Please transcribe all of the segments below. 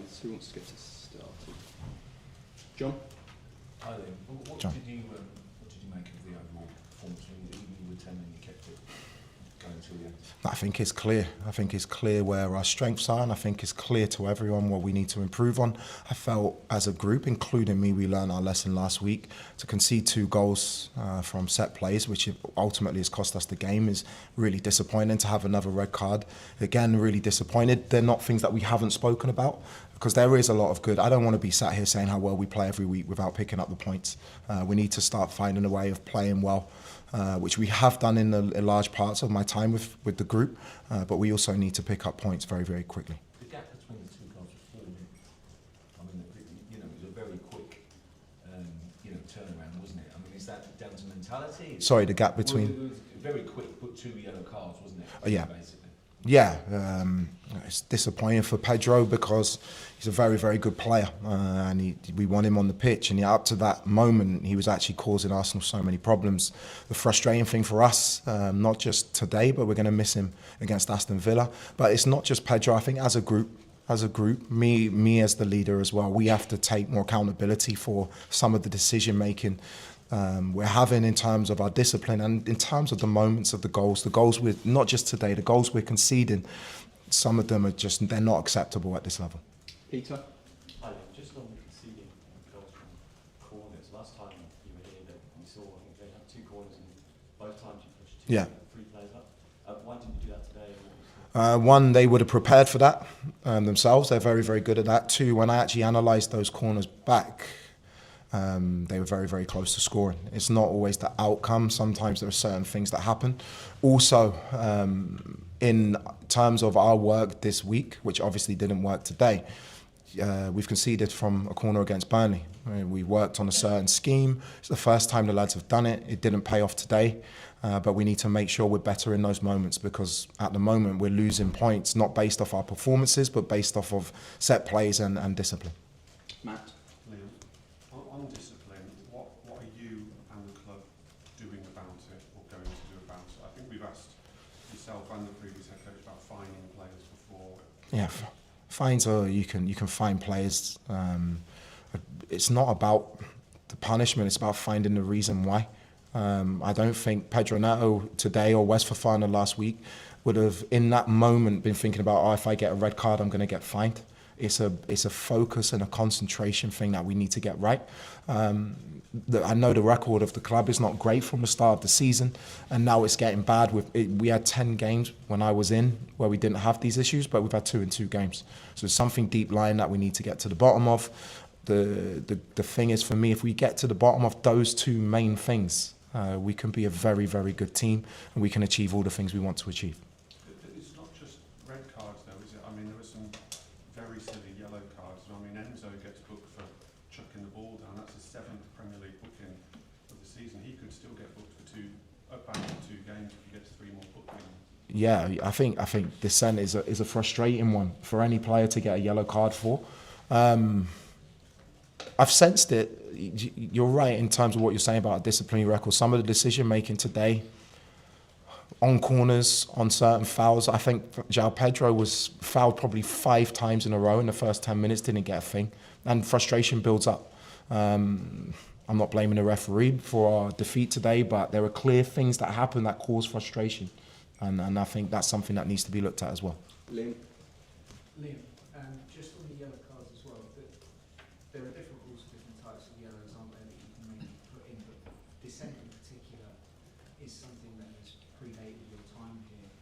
lines. Who wants to get us started? John? Hi Liam. What did you make of the overall performance? Even with 10 and you kept it going till the end? I think it's clear. I think it's clear where our strengths are, and I think it's clear to everyone what we need to improve on. I felt as a group, including me, we learned our lesson last week. To concede 2 goals from set plays, which ultimately has cost us the game, is really disappointing. To have another red card, again, really disappointed. They're not things that we haven't spoken about, because there is a lot of good. I don't want to be sat here saying how well we play every week without picking up the points. We need to start finding a way of playing well, which we have done in large parts of my time with the group, but we also need to pick up points very, very quickly. The gap between the 2 goals was 4 minutes. I mean, it was a very quick, turnaround, wasn't it? I mean, is that down to mentality? Sorry, the gap between... Well, it was very quick, put 2 yellow cards, wasn't it? Yeah. Basically. Yeah, it's disappointing for Pedro because he's a very, very good player, and we want him on the pitch. And up to that moment, he was actually causing Arsenal so many problems. The frustrating thing for us, not just today, but we're going to miss him against Aston Villa. But it's not just Pedro. I think as a group, me as the leader as well, we have to take more accountability for some of the decision making we're having in terms of our discipline and in terms of the moments of the goals we're, not just today, the goals we're conceding, some of them are just, they're not acceptable at this level. Peter? Hi, just on the conceding goals from corners. Last time you were here, we saw, I think they had 2 corners and both times you pushed 3 players up. Why didn't you do that today? One, they would have prepared for that themselves. They're very, very good at that. 2, when I actually analysed those corners back, they were very, very close to scoring. It's not always the outcome. Sometimes there are certain things that happen. Also, in terms of our work this week, which obviously didn't work today, we've conceded from a corner against Burnley. We worked on a certain scheme. It's the first time the lads have done it. It didn't pay off today, but we need to make sure we're better in those moments, because at the moment we're losing points, not based off our performances, but based off of set plays and discipline. Matt? On discipline, what are you and the club doing about it, or going to do about it? I think we've asked yourself and the previous head coach about fining players before. Yeah, fines are, you can fine players. It's not about the punishment, it's about finding the reason why. I don't think Pedro Neto today or West Fofana last week would have in that moment been thinking about, if I get a red card I'm going to get fined. It's a focus and a concentration thing that we need to get right. I know the record of the club is not great from the start of the season, and now it's getting bad. We had 10 games when I was in where we didn't have these issues, but we've had 2 in 2 games. So it's something deep lying that we need to get to the bottom of. The thing is, for me, if we get to the bottom of those 2 main things, we can be a very, very good team, and we can achieve all the things we want to achieve. It's not just red cards though, is it? I mean, there were some very silly yellow cards. I mean, Enzo gets booked for chucking the ball down. That's his 7th Premier League booking of the season. He could still get booked for 2 games if he gets 3 more bookings. Yeah, I think dissent is a frustrating one for any player to get a yellow card for. I've sensed it. You're right in terms of what you're saying about a disciplinary record. Some of the decision making today, on corners, on certain fouls. I think João Pedro was fouled probably 5 times in a row in the first 10 minutes, didn't get a thing. And frustration builds up. I'm not blaming the referee for our defeat today, but there are clear things that happen that cause frustration. And I think that's something that needs to be looked at as well. Liam? Just on the yellow cards as well, there are different rules for different types of yellows, aren't there, that you can maybe put in, but dissent in particular is something that has predated your time here.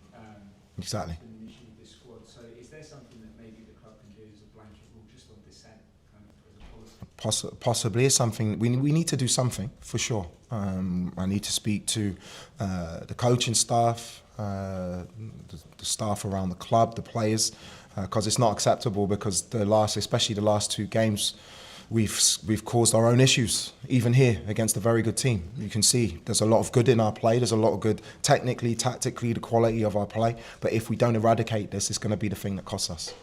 Exactly. Been an issue with this squad. So is there something that maybe the club can do as a blanket rule just on dissent, kind of as a policy? Possibly is something we need to do something for sure. I need to speak to the coaching staff, the staff around the club, the players, because it's not acceptable. Because especially the last 2 games, we've caused our own issues. Even here against a very good team, you can see there's a lot of good in our play. There's a lot of good technically, tactically, the quality of our play. But if we don't eradicate this, it's going to be the thing that costs us.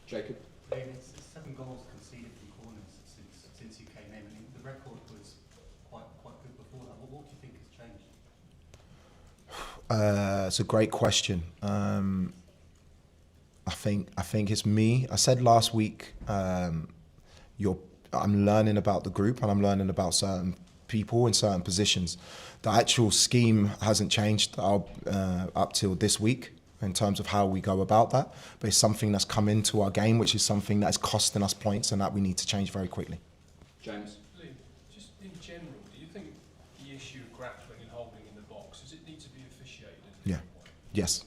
Jacob? It's 7 goals conceded from corners since you came in. I mean, the record was quite good before that. What do you think has changed? It's a great question. I think it's me. I said last week, I'm learning about the group and I'm learning about certain people in certain positions. The actual scheme hasn't changed up till this week in terms of how we go about that, but it's something that's come into our game, which is something that is costing us points and that we need to change very quickly. James. Lee, just in general, do you think the issue of grappling and holding in the box, does it need to be officiated? Yeah. Yes.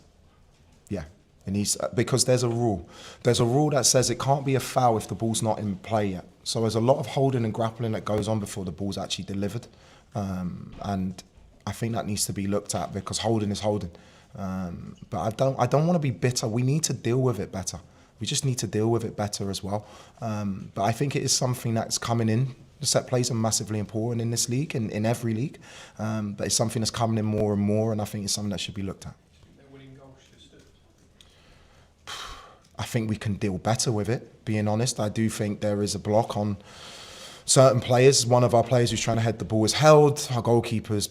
Yeah. It needs, because there's a rule. There's a rule that says it can't be a foul if the ball's not in play yet. So there's a lot of holding and grappling that goes on before the ball's actually delivered. And I think that needs to be looked at because holding is holding. But I don't want to be bitter. We need to deal with it better. We just need to deal with it better as well. But I think it is something that's coming in. The set plays are massively important in this league, in every league. But it's something that's coming in more and more, and I think it's something that should be looked at. Their winning goal should have stood. I think we can deal better with it, being honest. I do think there is a block on certain players. One of our players who's trying to head the ball is held. Our goalkeepers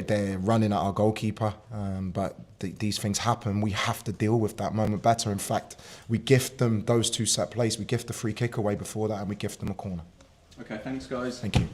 they're running at our goalkeeper. But these things happen. We have to deal with that moment better. In fact, we gift them those two set plays. We gift the free kick away before that and we gift them a corner. Okay, thanks guys. Thank you.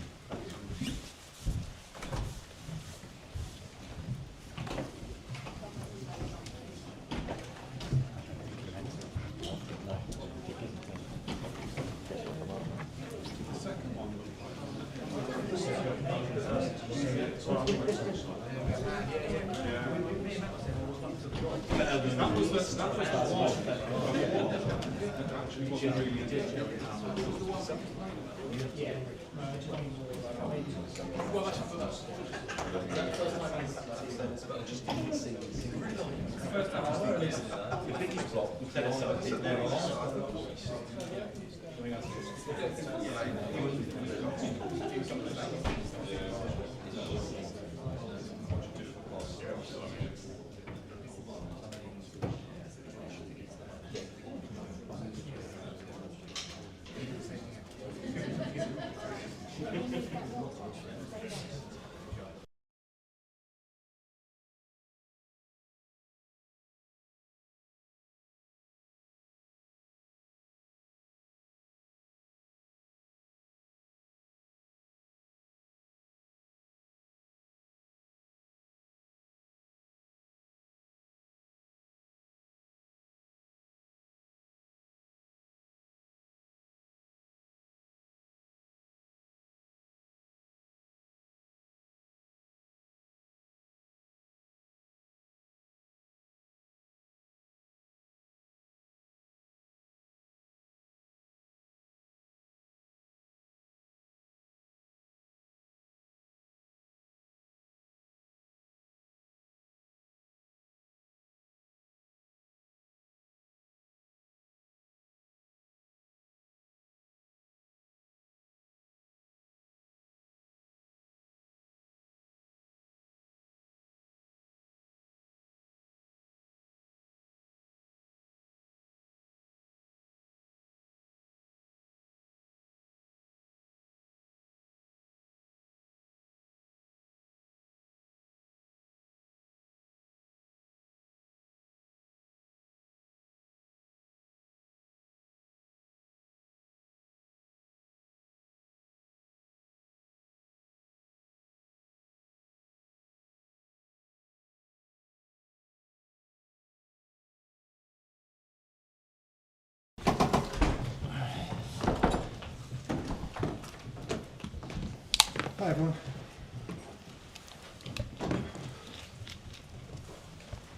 Hi everyone.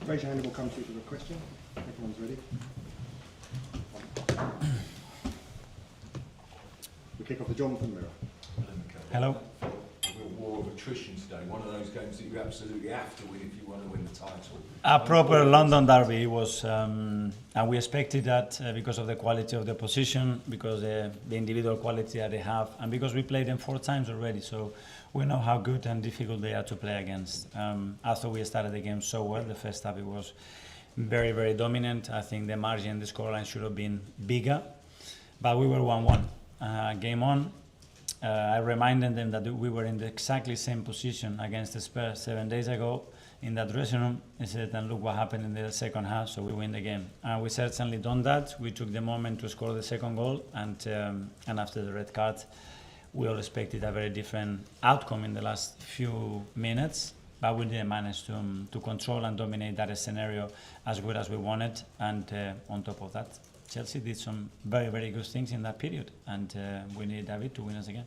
Raise your hand and we'll come to you with a question. Everyone's ready. We kick off the Jonathan Mirror. Hello. A war of attrition today. One of those games that you absolutely have to win if you want to win the title. A proper London derby was, and we expected that because of the quality of the opposition, because the individual quality that they have, and because we played them 4 times already, so we know how good and difficult they are to play against. After we started the game so well, the first half it was very, very dominant. I think the margin, the scoreline should have been bigger, but we were 1-1. Game on. I reminded them that we were in the exactly same position against the Spurs 7 days ago. in that dressing room. He said, and look what happened in the second half, so we win the game. And we certainly done that. We took the moment to score the second goal, and after the red card, we all expected a very different outcome in the last few minutes, but we didn't manage to control and dominate that scenario as good as we wanted. And on top of that, Chelsea did some very, very good things in that period, and we need David to win us again.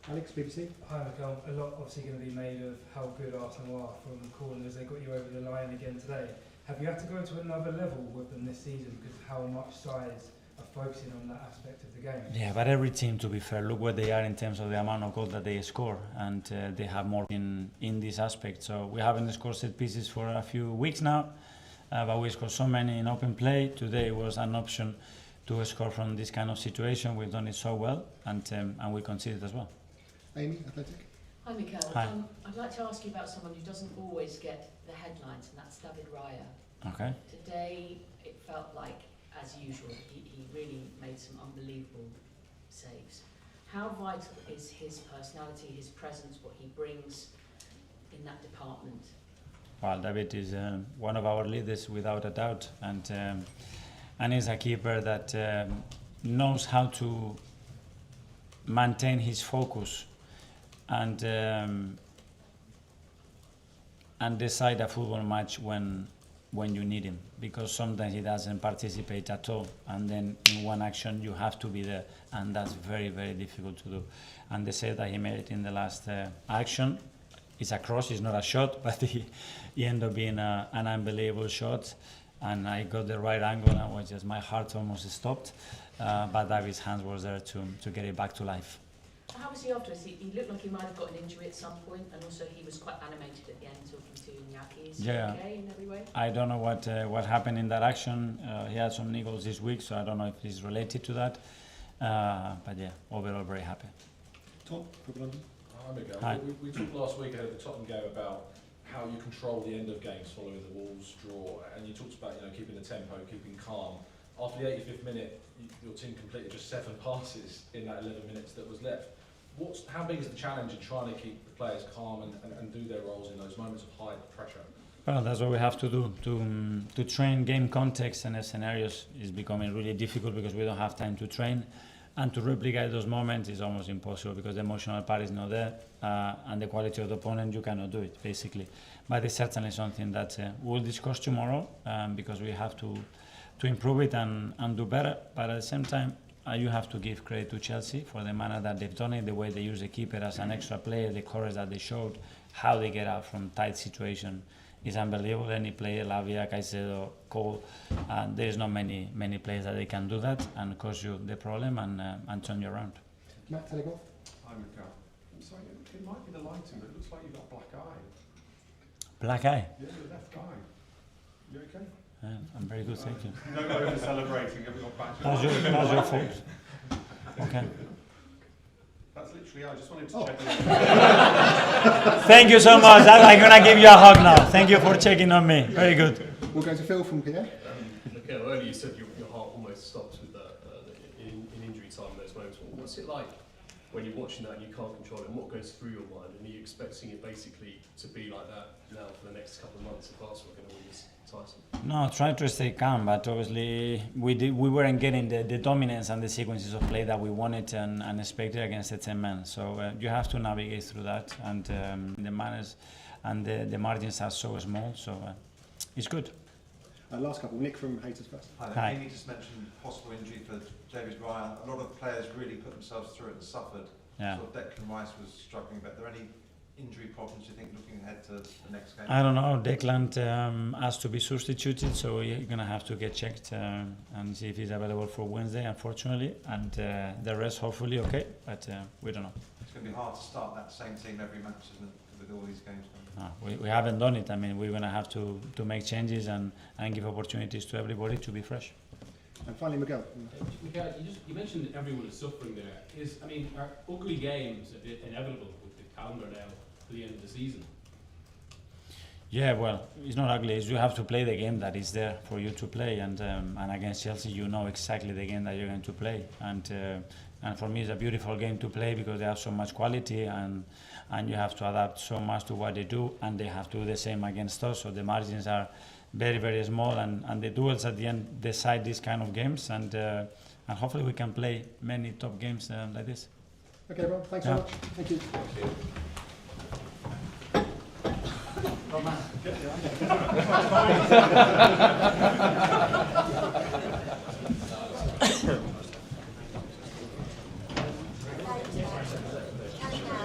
Alex, BBC. Hi, Michael. A lot obviously going to be made of how good Arsenal are from corners. They got you over the line again today. Have you had to go to another level with them this season because of how much sides are focusing on that aspect of the game? Yeah, but every team, to be fair, look where they are in terms of the amount of goals that they score, and they have more in this aspect. So we haven't scored set pieces for a few weeks now, but we scored so many in open play. Today was an option to score from this kind of situation. We've done it so well, and we conceded as well. Amy, Athletic. Hi, Mikel. Hi. I'd like to ask you about someone who doesn't always get the headlines, and that's David Raya. Okay. Today, it felt like, as usual, he really made some unbelievable saves. How vital is his personality, his presence, what he brings in that department? Well, David is one of our leaders without a doubt, and he's a keeper that knows how to maintain his focus and decide a football match when you need him, because sometimes he doesn't participate at all, and then in one action you have to be there, and that's very, very difficult to do. And the save that he made in the last action is a cross, it's not a shot, but he ended up being an unbelievable shot, and I got the right angle, and was just, my heart almost stopped, but David's hands was there to get it back to life. How was he afterwards? He looked like he might have got an injury at some point, and also he was quite animated at the end, talking to Iñaki. Is he okay in every way? I don't know what happened in that action. He had some niggles this week, so I don't know if he's related to that. But yeah, overall very happy. Tom, from London. Hi, Miguel. Hi. We talked last week ahead of the Tottenham game about how you control the end of games following the Wolves draw, and you talked about keeping the tempo, keeping calm. After the 85th minute, your team completed just 7 passes in that 11 minutes that was left. How big is the challenge in trying to keep the players calm and do their roles in those moments of high pressure? Well, that's what we have to do. To train game context and scenarios is becoming really difficult because we don't have time to train. And to replicate those moments is almost impossible because the emotional part is not there, and the quality of the opponent, you cannot do it, basically. But it's certainly something that we'll discuss tomorrow because we have to improve it and do better. But at the same time, you have to give credit to Chelsea for the manner that they've done it, the way they use the keeper as an extra player, the courage that they showed, how they get out from tight situation is unbelievable. Any player, Lavia, Caicedo, Cole, there's not many players that they can do that and cause you the problem and turn you around. Matt, Telegraph. Hi, Mikel. I'm sorry, it might be the lighting, but it looks like you've got a black eye. Black eye? Yeah, the left eye. You okay? I'm very good, thank you. No over celebrating, have we got back to That's your fault. Okay. That's literally, I just wanted to check. Thank you so much. I'm going to give you a hug now. Thank you for checking on me. Very good. We'll go to Phil from PA. Okay, earlier you said your heart almost stops with that in injury time, those moments. What's it like when you're watching that and you can't control it, and what goes through your mind? And are you expecting it basically to be like that now for the next couple of months if Arsenal are going to win this title? No, try to stay calm, but obviously we weren't getting the dominance and the sequences of play that we wanted and expected against the 10 men. So you have to navigate through that, and the manners and the margins are so small, so it's good. Last couple, Nick from Haters First. Hi. Amy just mentioned possible injury for David Ryan. A lot of players really put themselves through it and suffered. Yeah. Sort of Declan Rice was struggling, but are there any injury problems you think looking ahead to the next game? I don't know. Declan has to be substituted, so you're gonna have to get checked and see if he's available for Wednesday, unfortunately, and the rest hopefully okay, but we don't know. It's going to be hard to start that same team every match, isn't it, with all these games going? No, we haven't done it. I mean, we're gonna have to make changes and give opportunities to everybody to be fresh. And finally, Miguel. Miguel, you mentioned that everyone is suffering there. Are ugly games inevitable with the calendar now to the end of the season? Yeah, well, it's not ugly. You have to play the game that is there for you to play, and against Chelsea, you know exactly the game that you're going to play, and for me, it's a beautiful game to play because they have so much quality, and you have to adapt so much to what they do, and they have to do the same against us. So the margins are very, very small, and the duels at the end decide these kind of games, and hopefully we can play many top games like this. Okay, Rob, thanks so much. Thank you. Rob, man.